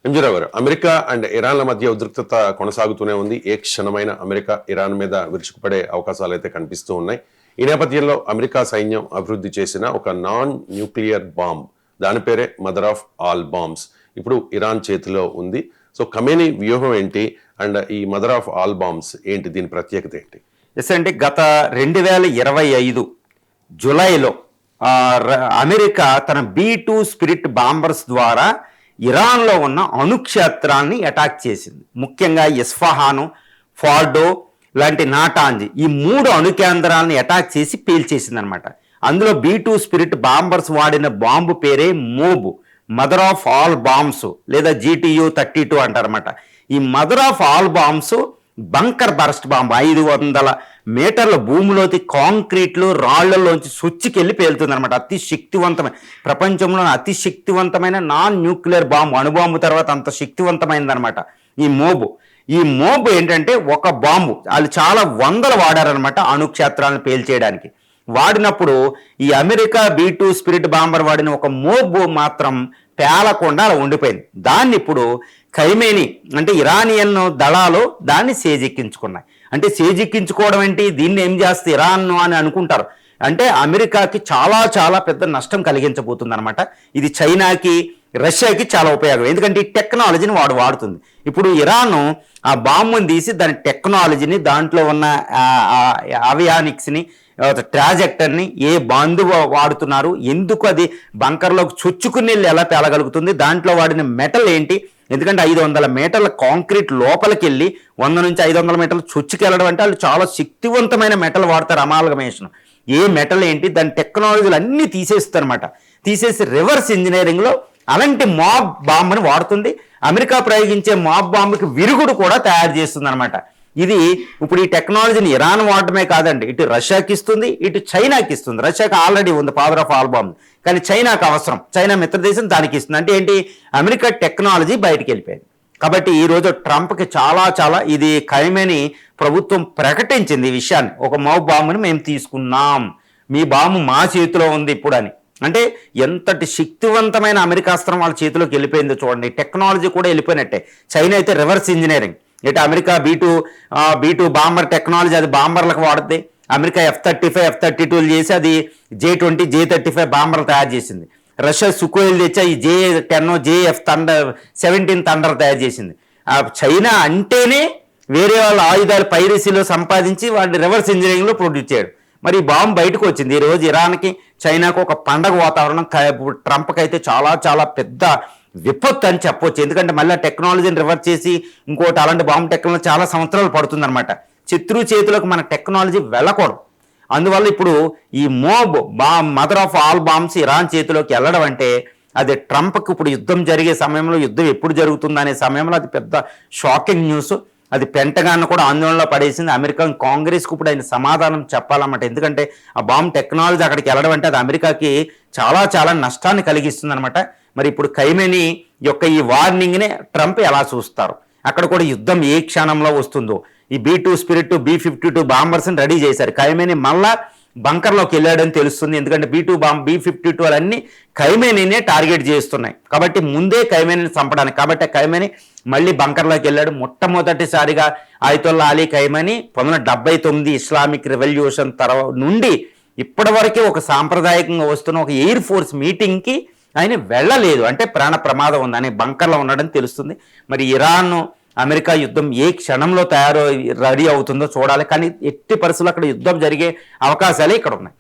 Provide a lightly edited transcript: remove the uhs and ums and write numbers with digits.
ఎంజీరావు గారు, America and ఇరాన్ల మధ్య ఉద్రిక్తత కొనసాగుతూనే ఉంది. ఏ క్షణమైన అమెరికా ఇరాన్ మీద విరుచుకుపడే అవకాశాలు అయితే కనిపిస్తూ ఉన్నాయి. ఈ నేపథ్యంలో అమెరికా సైన్యం అభివృద్ధి చేసిన ఒక నాన్ న్యూక్లియర్ బాంబ్, దాని పేరే మదర్ ఆఫ్ ఆల్ బాంబ్స్, ఇప్పుడు ఇరాన్ చేతిలో ఉంది. సో ఖమేనీ వ్యూహం ఏంటి అండ్ ఈ మదర్ ఆఫ్ ఆల్ బాంబ్స్ ఏంటి, దీని ప్రత్యేకత ఏంటి? ఎస్ అంటే గత 2025 జూలైలో అమెరికా తన B-2 స్పిరిట్ బాంబర్స్ ద్వారా ఇరాన్లో ఉన్న అణుక్షేత్రాన్ని అటాక్ చేసింది. ముఖ్యంగా ఇస్ఫహాను, ఫార్డో లాంటి నాటాంజ్, ఈ 3 అణుకేంద్రాలని అటాక్ చేసి పేల్చేసింది అనమాట. అందులో B-2 స్పిరిట్ బాంబర్స్ వాడిన బాంబు పేరే MOAB, mother of all bombs లేదా GTU-32 అంటారన్నమాట. ఈ mother of all bombs bunker burst bomb 500 మీటర్ల భూమిలోకి కాంక్రీట్లు రాళ్లలోంచి సొచ్చుకెళ్ళి పేలుతుంది అనమాట. అతి శక్తివంతమైన, ప్రపంచంలోని అతి శక్తివంతమైన నాన్ న్యూక్లియర్ బాంబు, అణుబాంబు తర్వాత అంత శక్తివంతమైనది అనమాట ఈ మోబు ఏంటంటే ఒక బాంబు వాళ్ళు చాలా వందలు వాడారనమాట అణుక్షేత్రాలను పేల్చేయడానికి. వాడినప్పుడు ఈ అమెరికా B-2 స్పిరిట్ బాంబర్ వాడిన ఒక మోబు మాత్రం పేలకుండా అలా ఉండిపోయింది. దాన్ని ఇప్పుడు ఖైమేనీ అంటే ఇరానియన్ దళాలు దాన్ని సేజెక్కించుకున్నాయి. అంటే సేజెక్కించుకోవడం ఏంటి, దీన్ని ఏం చేస్తే ఇరాన్ అని అనుకుంటారు. అంటే అమెరికాకి చాలా చాలా పెద్ద నష్టం కలిగించబోతుంది అనమాట. ఇది చైనాకి, రష్యాకి చాలా ఉపయోగం. ఎందుకంటే ఈ టెక్నాలజీని వాడుతుంది. ఇప్పుడు ఇరాన్ ఆ బాంబుని తీసి దాని టెక్నాలజీని, దాంట్లో ఉన్న అవియానిక్స్ని, ట్రాజెక్టర్ని, ఏ బాంబు వాడుతున్నారు, ఎందుకు అది బంకర్లోకి చొచ్చుకుని ఎలా పేలగలుగుతుంది, దాంట్లో వాడిన మెటల్ ఏంటి. ఎందుకంటే 500 మీటర్ల కాంక్రీట్ లోపలికి వెళ్ళి 100 నుంచి 500 మీటర్లు చొచ్చుకెళ్ళడం అంటే వాళ్ళు చాలా శక్తివంతమైన మెటల్ వాడతారు, అమాల్గమేషన్. ఏ మెటల్ ఏంటి, దాని టెక్నాలజీలు అన్నీ తీసేస్తారనమాట. తీసేసి రివర్స్ ఇంజనీరింగ్లో అలాంటి మాబ్ బాంబుని వాడుతుంది. అమెరికా ప్రయోగించే మాబ్ బాంబుకి విరుగుడు కూడా తయారు చేస్తుంది అనమాట. ఇది ఇప్పుడు ఈ టెక్నాలజీని ఇరాన్ వాడటమే కాదండి, ఇటు రష్యాకి ఇస్తుంది, ఇటు చైనాకి ఇస్తుంది. రష్యాకి ఆల్రెడీ ఉంది ఫాదర్ ఆఫ్ ఆల్ బాంబ్, కానీ చైనాకి అవసరం, చైనా మిత్రదేశం దానికి ఇస్తుంది. అంటే ఏంటి, అమెరికా టెక్నాలజీ బయటికి వెళ్ళిపోయింది. కాబట్టి ఈరోజు ట్రంప్కి చాలా ఇది ఖైమేనీ ప్రభుత్వం ప్రకటించింది ఈ విషయాన్ని, ఒక మాబ్ బాంబుని మేము తీసుకున్నాం, మీ బాంబు మా చేతిలో ఉంది ఇప్పుడు అని. అంటే ఎంతటి శక్తివంతమైన అమెరికా అస్త్రం వాళ్ళ చేతిలోకి వెళ్ళిపోయిందో చూడండి. టెక్నాలజీ కూడా వెళ్ళిపోయినట్టే. చైనా అయితే రివర్స్ ఇంజనీరింగ్, ఇటు అమెరికా B-2 బాంబర్ టెక్నాలజీ అది బాంబర్లకు వాడుతుంది. అమెరికా F-35 F-32 చేసి అది J-20 J-35 బాంబర్లు తయారు చేసింది. రష్యా సుకోయిలు తెచ్చి ఈ J-10 J-F-17 థండర్ తయారు చేసింది. చైనా అంటేనే వేరే వాళ్ళ ఆయుధాలు పైరసీలో సంపాదించి వాడిని రివర్స్ ఇంజనీరింగ్లో ప్రొడ్యూస్ చేయడు. మరి ఈ బాంబు బయటకు వచ్చింది. ఈరోజు ఇరాన్కి, చైనాకు ఒక పండగ వాతావరణం. ట్రంప్కి అయితే చాలా పెద్ద విపత్తు అని చెప్పొచ్చు. ఎందుకంటే మళ్ళీ టెక్నాలజీని రివర్స్ చేసి ఇంకోటి అలాంటి బాంబు టెక్నాలజీ చాలా సంవత్సరాలు పడుతుందన్నమాట. శత్రు చేతులకు మన టెక్నాలజీ వెళ్ళకూడదు. అందువల్ల ఇప్పుడు ఈ mother of all bombs Iran చేతిలోకి వెళ్ళడం అంటే అది ట్రంప్కి ఇప్పుడు యుద్ధం జరిగే సమయంలో, యుద్ధం ఎప్పుడు జరుగుతుందనే సమయంలో అది పెద్ద షాకింగ్ న్యూస్. అది పెంటగాన్ కూడా ఆందోళనలో పడేసింది. అమెరికన్ కాంగ్రెస్కి ఇప్పుడు ఆయన సమాధానం చెప్పాలన్నమాట. ఎందుకంటే ఆ బాంబ్ టెక్నాలజీ అక్కడికి వెళ్ళడం అంటే అది అమెరికాకి చాలా నష్టాన్ని కలిగిస్తుంది అనమాట. మరి ఇప్పుడు ఖైమేనీ యొక్క ఈ వార్నింగ్ని ట్రంప్ ఎలా చూస్తారు, అక్కడ కూడా యుద్ధం ఏ క్షణంలో వస్తుందో. ఈ B-2 స్పిరిట్ B-52 బాంబర్స్ని రెడీ చేశారు. ఖైమేనీ మళ్ళా బంకర్లోకి వెళ్ళాడని తెలుస్తుంది. ఎందుకంటే B-52 అన్నీ ఖైమేనీనే టార్గెట్ చేస్తున్నాయి కాబట్టి ముందే ఖైమేనీని చంపడానికి. కాబట్టి ఖైమేనీ మళ్ళీ బంకర్లోకి వెళ్ళాడు. మొట్టమొదటిసారిగా అయతొల్లా అలీ ఖైమేనీ 1979 ఇస్లామిక్ రెవల్యూషన్ తర్వాత నుండి ఇప్పటివరకే ఒక సాంప్రదాయకంగా వస్తున్న ఒక ఎయిర్ ఫోర్స్ మీటింగ్కి ఆయన వెళ్ళలేదు. అంటే ప్రాణ ప్రమాదం ఉందని బంకర్లో ఉన్నాడని తెలుస్తుంది. మరి ఇరాన్ అమెరికా యుద్ధం ఏ క్షణంలో రెడీ అవుతుందో చూడాలి. కానీ ఎట్టి పరిస్థితుల్లో అక్కడ యుద్ధం జరిగే అవకాశాలే ఇక్కడ ఉన్నాయి.